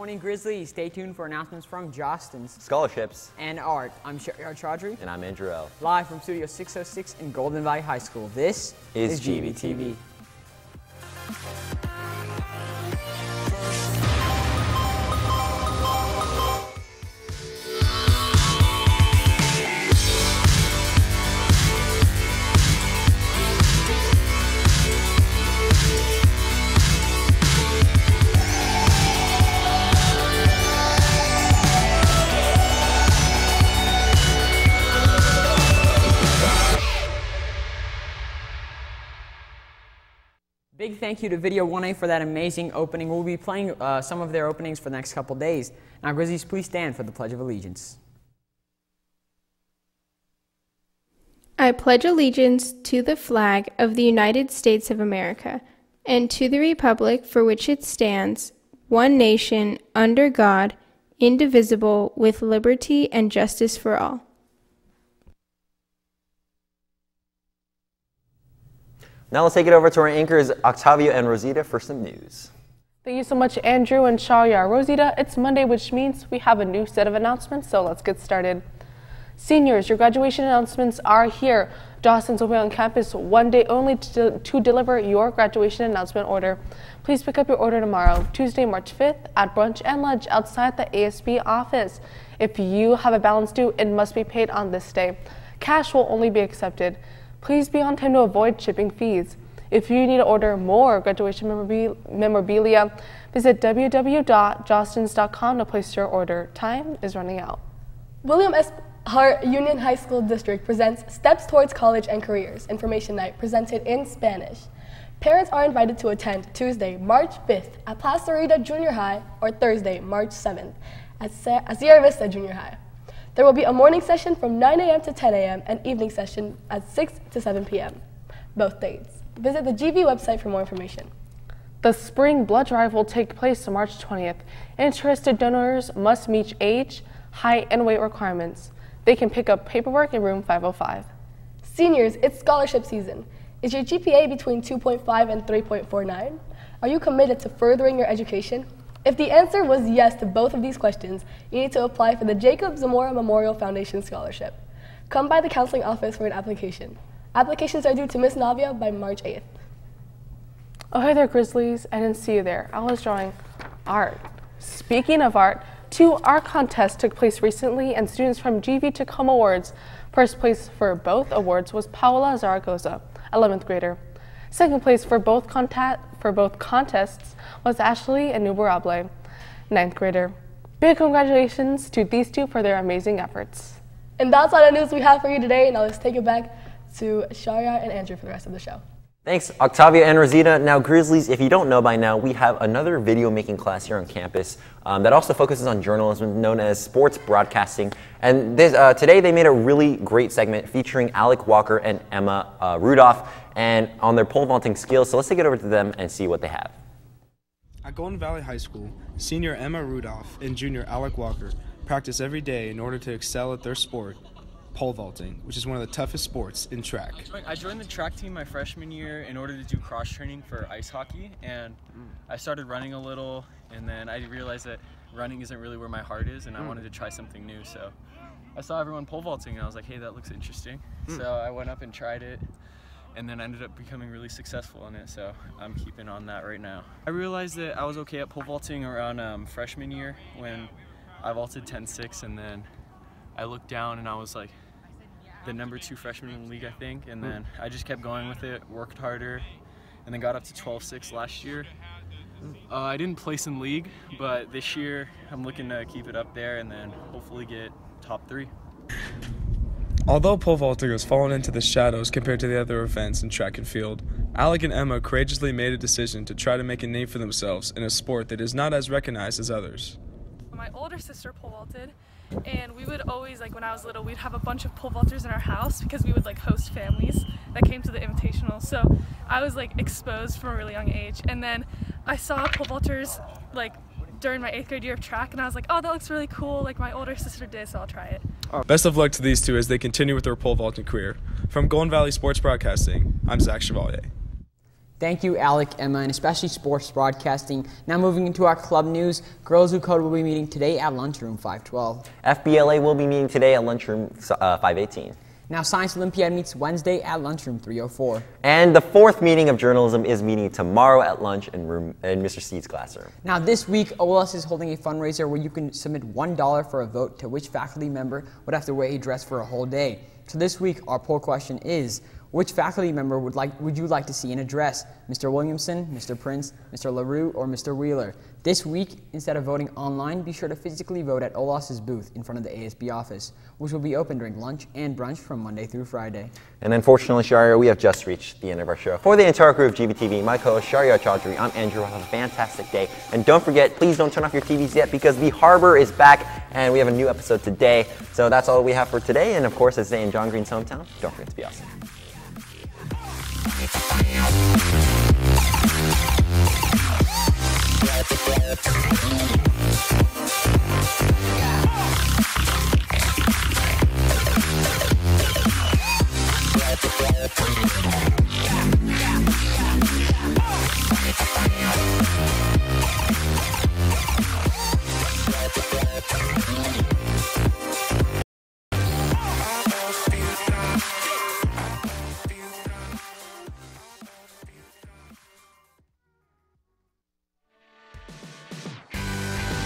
morning, Grizzlies. Stay tuned for announcements from Jostens, scholarships, and art. I'm Sharyar Chaudry. And I'm Andrew L. Live from Studio 606 in Golden Valley High School. This is GVTV. Big thank you to Video 1A for that amazing opening. We'll be playing some of their openings for the next couple days. Now, Grizzlies, please stand for the Pledge of Allegiance. I pledge allegiance to the flag of the United States of America and to the republic for which it stands, one nation, under God, indivisible, with liberty and justice for all. Now let's take it over to our anchors, Octavio and Rosita, for some news. Thank you so much, Andrew and Sharyar. Rosita, it's Monday, which means we have a new set of announcements, so let's get started. Seniors, your graduation announcements are here. Jostens will be on campus one day only to deliver your graduation announcement order. Please pick up your order tomorrow, Tuesday, March 5th, at brunch and lunch outside the ASB office. If you have a balance due, it must be paid on this day. Cash will only be accepted. Please be on time to avoid shipping fees. If you need to order more graduation memorabilia, visit www.jostens.com to place your order. Time is running out. William S. Hart Union High School District presents Steps Towards College and Careers Information Night presented in Spanish. Parents are invited to attend Tuesday, March 5th at Plaza Rita Junior High or Thursday, March 7th at Sierra Vista Junior High. There will be a morning session from 9 a.m. to 10 a.m. and evening session at 6 to 7 p.m. both dates. Visit the GV website for more information. The spring blood drive will take place on March 20th. Interested donors must meet age, height, and weight requirements. They can pick up paperwork in room 505. Seniors, it's scholarship season. Is your GPA between 2.5 and 3.49? Are you committed to furthering your education? If the answer was yes to both of these questions, you need to apply for the Jacob Zamora Memorial Foundation Scholarship. Come by the counseling office for an application. Applications are due to Ms. Navia by March 8th. Oh, hey there, Grizzlies. I didn't see you there. I was drawing art. Speaking of art, 2 art contests took place recently, and students from GV took home awards. First place for both awards was Paola Zaragoza, 11th grader. Second place for both contests was Ashley Enuberable, 9th grader. Big congratulations to these 2 for their amazing efforts. And that's all the news we have for you today. Now let's take it back to Sharyar and Andrew for the rest of the show. Thanks, Octavio and Rosita. Now, Grizzlies, if you don't know by now, we have another video making class here on campus that also focuses on journalism, known as sports broadcasting. And today they made a really great segment featuring Alec Walker and Emma Rudolph and on their pole vaulting skills. So let's take it over to them and see what they have. At Golden Valley High School, senior Emma Rudolph and junior Alec Walker practice every day in order to excel at their sport, pole vaulting, which is one of the toughest sports in track. I joined the track team my freshman year in order to do cross training for ice hockey, and I started running a little, and then I realized that running isn't really where my heart is, and I wanted to try something new. So I saw everyone pole vaulting, and I was like, hey, that looks interesting. So I went up and tried it, and then I ended up becoming really successful in it, so I'm keeping on that right now. I realized that I was okay at pole vaulting around freshman year when I vaulted 10.6, and then I looked down and I was like the #2 freshman in the league, I think, and then I just kept going with it, worked harder, and then got up to 12.6 last year. I didn't place in league, but this year I'm looking to keep it up there and then hopefully get top 3. Although pole vaulting has fallen into the shadows compared to the other events in track and field, Alec and Emma courageously made a decision to try to make a name for themselves in a sport that is not as recognized as others. My older sister pole vaulted, and we would always, like when I was little, we'd have a bunch of pole vaulters in our house because we would like host families that came to the invitational. So I was like exposed from a really young age, and then I saw pole vaulters like during my 8th grade year of track, and I was like, oh, that looks really cool, like my older sister did, so I'll try it. Best of luck to these 2 as they continue with their pole vaulting career. From Golden Valley Sports Broadcasting, I'm Zach Chevalier. Thank you, Alec, Emma, and especially sports broadcasting. Now moving into our club news, Girls Who Code will be meeting today at lunchroom 512. FBLA will be meeting today at lunchroom 518. Now Science Olympiad meets Wednesday at lunchroom 304. And the fourth meeting of journalism is meeting tomorrow at lunch in Mr. Steed's classroom. Now this week, OLS is holding a fundraiser where you can submit $1 for a vote to which faculty member would have to wear a dress for a whole day. So this week, our poll question is, which faculty member would you like to see in a dress? Mr. Williamson, Mr. Prince, Mr. LaRue, or Mr. Wheeler? This week, instead of voting online, be sure to physically vote at OLS's booth in front of the ASB office, which will be open during lunch and brunch from Monday through Friday. And unfortunately, Sharyar, we have just reached the end of our show. For the entire crew of GBTV, my co-host Sharyar Chaudry, I'm Andrew. Have a fantastic day. And don't forget, please don't turn off your TVs yet because The Harbor is back and we have a new episode today. So that's all we have for today. And of course, as they in John Green's hometown, don't forget to be awesome. We'll be right back.